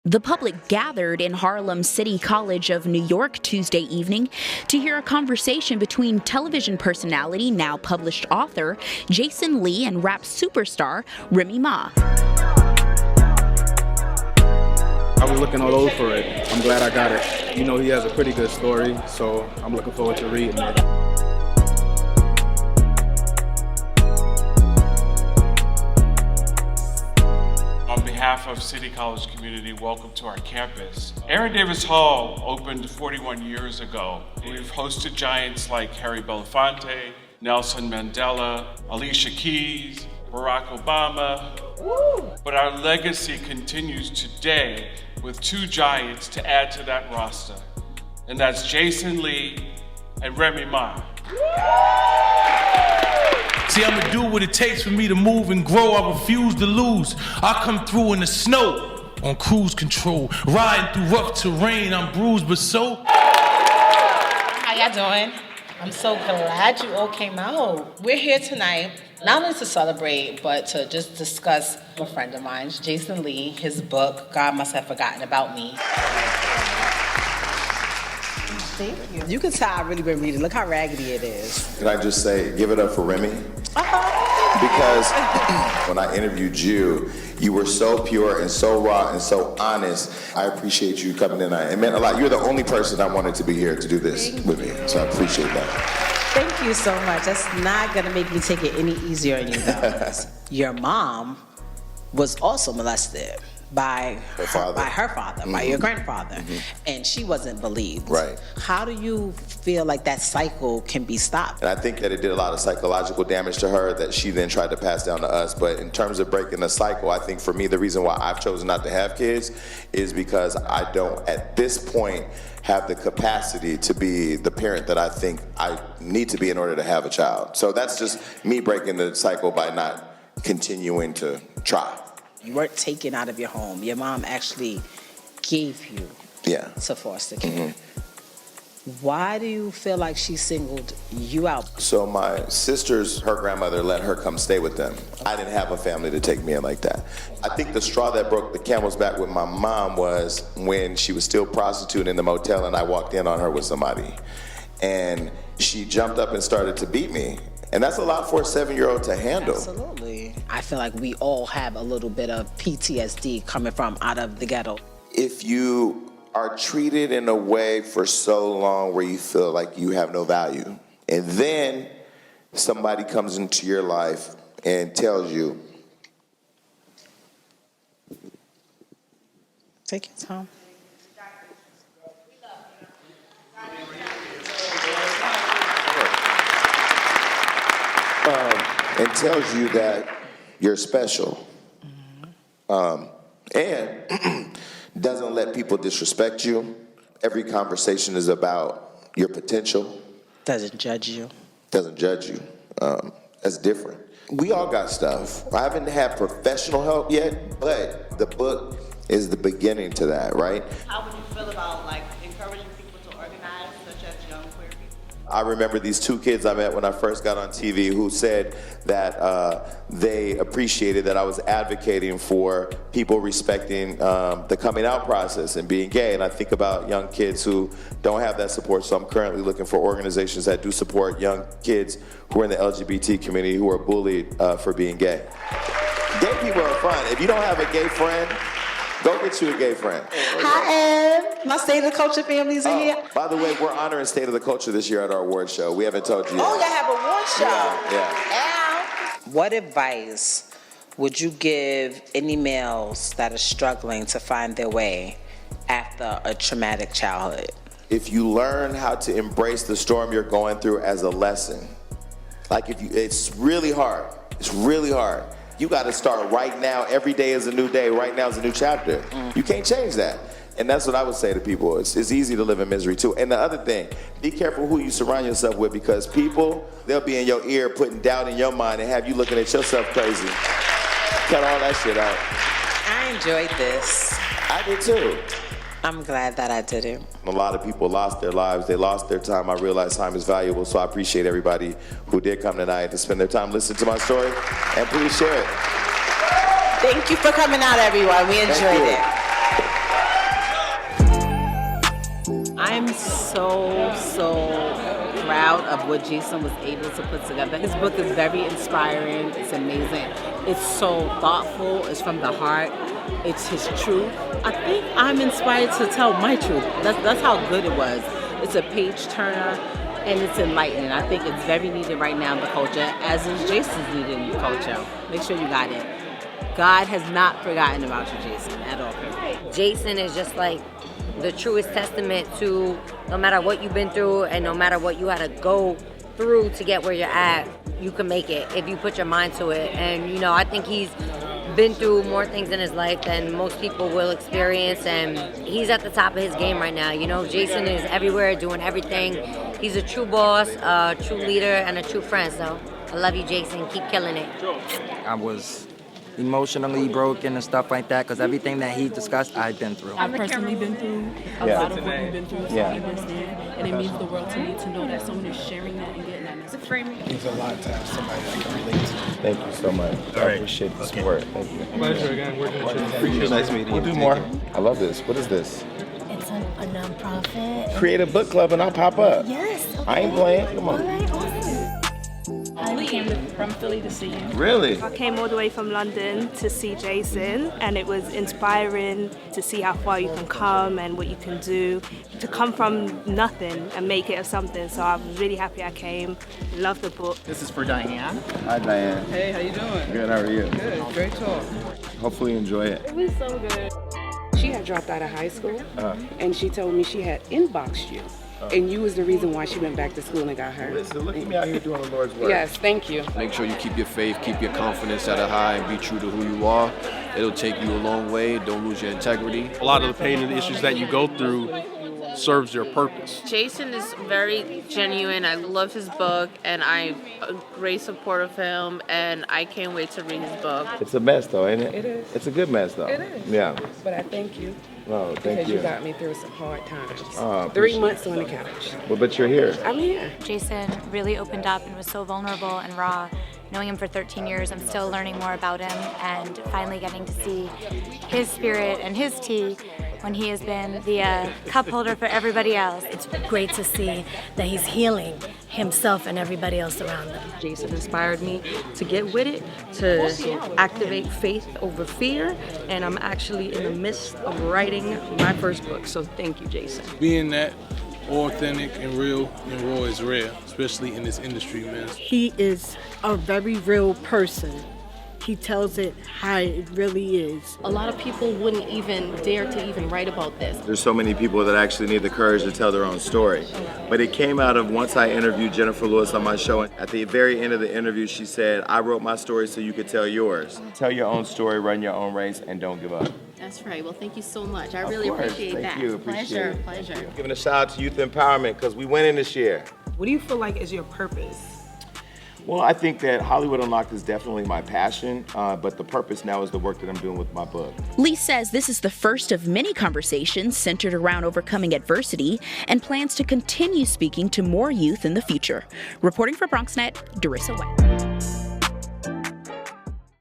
The public gathered in Harlem City College of New York Tuesday evening to hear a conversation between television personality, now published author, Jason Lee and rap superstar, Remy Ma. I was looking all over for it. I'm glad I got it. You know, he has a pretty good story, so I'm looking forward to reading it. On behalf of City College community, welcome to our campus. Aaron Davis Hall opened 41 years ago. We've hosted giants like Harry Belafonte, Nelson Mandela, Alicia Keys, Barack Obama. But our legacy continues today with two giants to add to that roster, and that's Jason Lee and Remy Ma. See, I'ma do what it takes for me to move and grow. I refuse to lose. I come through in the snow on cruise control, riding through rough terrain. I'm bruised, but so. How y'all doing? I'm so glad you all came out. We're here tonight, not only to celebrate, but to just discuss a friend of mine, Jason Lee, his book, God Must Have Forgotten About Me. Thank you. You can tell I've really been reading. Look how raggedy it is. Can I just say, give it up for Remy? Because when I interviewed you, you were so pure and so raw and so honest. I appreciate you coming in. It meant a lot. You're the only person I wanted to be here to do this with me, so I appreciate that. Thank you so much. That's not gonna make me take it any easier on you guys. Your mom was also molested by her father, by your grandfather, and she wasn't believed. Right. How do you feel like that cycle can be stopped? And I think that it did a lot of psychological damage to her that she then tried to pass down to us. But in terms of breaking the cycle, I think for me, the reason why I've chosen not to have kids is because I don't, at this point, have the capacity to be the parent that I think I need to be in order to have a child. So that's just me breaking the cycle by not continuing to try. You weren't taken out of your home. Your mom actually gave you to foster care. Why do you feel like she singled you out? So my her grandmother let her come stay with them. I didn't have a family to take me in like that. I think the straw that broke the camel's back with my mom was when she was still prostituting in the motel and I walked in on her with somebody. And she jumped up and started to beat me. And that's a lot for a 7-year-old to handle. Absolutely. I feel like we all have a little bit of PTSD coming from out of the ghetto. If you are treated in a way for so long where you feel like you have no value, and then somebody comes into your life and tells you, take your time. And tells you that you're special, and doesn't let people disrespect you. Every conversation is about your potential. Doesn't judge you. Doesn't judge you. That's different. We all got stuff. I haven't had professional help yet, but the book is the beginning to that, right? How would you feel about encouraging people to organize, such as young queer people? I remember these two kids I met when I first got on TV who said that they appreciated that I was advocating for people respecting the coming out process and being gay. And I think about young kids who don't have that support, so I'm currently looking for organizations that do support young kids who are in the LGBT community who are bullied for being gay. Gay people are fun. If you don't have a gay friend, go get you a gay friend. Hi, Ed. My State of the Culture families are here. By the way, we're honoring State of the Culture this year at our award show. We haven't told you yet. Oh, y'all have an award show. Yeah. What advice would you give any males that are struggling to find their way after a traumatic childhood? If you learn how to embrace the storm you're going through as a lesson, it's really hard. It's really hard. You got to start right now. Every day is a new day. Right now is a new chapter. You can't change that. And that's what I would say to people. It's easy to live in misery too. And the other thing, be careful who you surround yourself with, because people, they'll be in your ear putting doubt in your mind and have you looking at yourself crazy. Cut all that shit out. I enjoyed this. I did too. I'm glad that I did it. A lot of people lost their lives. They lost their time. I realize time is valuable, so I appreciate everybody who did come tonight to spend their time listening to my story. And please share it. Thank you for coming out, everyone. We enjoyed it. I'm so proud of what Jason was able to put together. His book is very inspiring. It's amazing. It's so thoughtful. It's from the heart. It's his truth. I think I'm inspired to tell my truth. That's how good it was. It's a page turner and it's enlightening. I think it's very needed right now in the culture, as is Jason's needed in the culture. Make sure you got it. God has not forgotten about you, Jason, at all. Jason is just like the truest testament to no matter what you've been through and no matter what you had to go through to get where you're at, you can make it if you put your mind to it. And, you know, I think he's been through more things in his life than most people will experience, and he's at the top of his game right now. You know, Jason is everywhere, doing everything. He's a true boss, a true leader, and a true friend. So I love you, Jason. Keep killing it. I was emotionally broken and stuff like that because everything that he discussed, I've been through. I've personally been through a lot of what you've been through, so I understand. And it means the world to me to know that someone is sharing that and getting that message. It means a lot to have somebody that can relate to. Thank you so much. I appreciate the support. Thank you. Pleasure again. Nice meeting you. We'll do more. I love this. What is this? It's a nonprofit. Create a book club and I'll pop up. Yes. Okay. I ain't playing. Come on. All right, awesome. I came from Philly to see you. Really? I came all the way from London to see Jason, and it was inspiring to see how far you can come and what you can do, to come from nothing and make it of something. So I was really happy I came. Love the book. This is for Diane. Hi, Diane. Hey, how you doing? Good, how are you? Good, great talk. Hopefully you enjoy it. It was so good. She had dropped out of high school, and she told me she had inboxed you. And you was the reason why she went back to school and got hurt. Listen, look at me out here doing the Lord's work. Yes, thank you. Make sure you keep your faith, keep your confidence at a high, and be true to who you are. It'll take you a long way. Don't lose your integrity. A lot of the pain and the issues that you go through serves your purpose. Jason is very genuine. I love his book, and I'm a great support of him, and I can't wait to read his book. It's a mess, though, ain't it? It is. It's a good mess, though. It is. Yeah. But I thank you. Oh, thank because you. you got me through some hard times. 3 appreciate months on the couch. Well, but you're here. I'm here. Jason really opened up and was so vulnerable and raw. Knowing him for 13 years, I'm still learning more about him and finally getting to see his spirit and his tea when he has been the cup holder for everybody else. It's great to see that he's healing himself and everybody else around him. Jason inspired me to get with it, to activate faith over fear, and I'm actually in the midst of writing my first book, so thank you, Jason. Being that authentic and real and raw is rare, especially in this industry, man. He is a very real person. He tells it how it really is. A lot of people wouldn't even dare to even write about this. There's so many people that actually need the courage to tell their own story. But it came out of once I interviewed Jennifer Lewis on my show. At the very end of the interview, she said, I wrote my story so you could tell yours. Tell your own story, run your own race, and don't give up. That's right. Well, thank you so much. I really appreciate that. Thank you. Appreciate it. Pleasure. Giving a shout out to youth empowerment because we winning this year. What do you feel like is your purpose? Well, I think that Hollywood Unlocked is definitely my passion, but the purpose now is the work that I'm doing with my book. Lee says this is the first of many conversations centered around overcoming adversity and plans to continue speaking to more youth in the future. Reporting for BronxNet, Darissa White.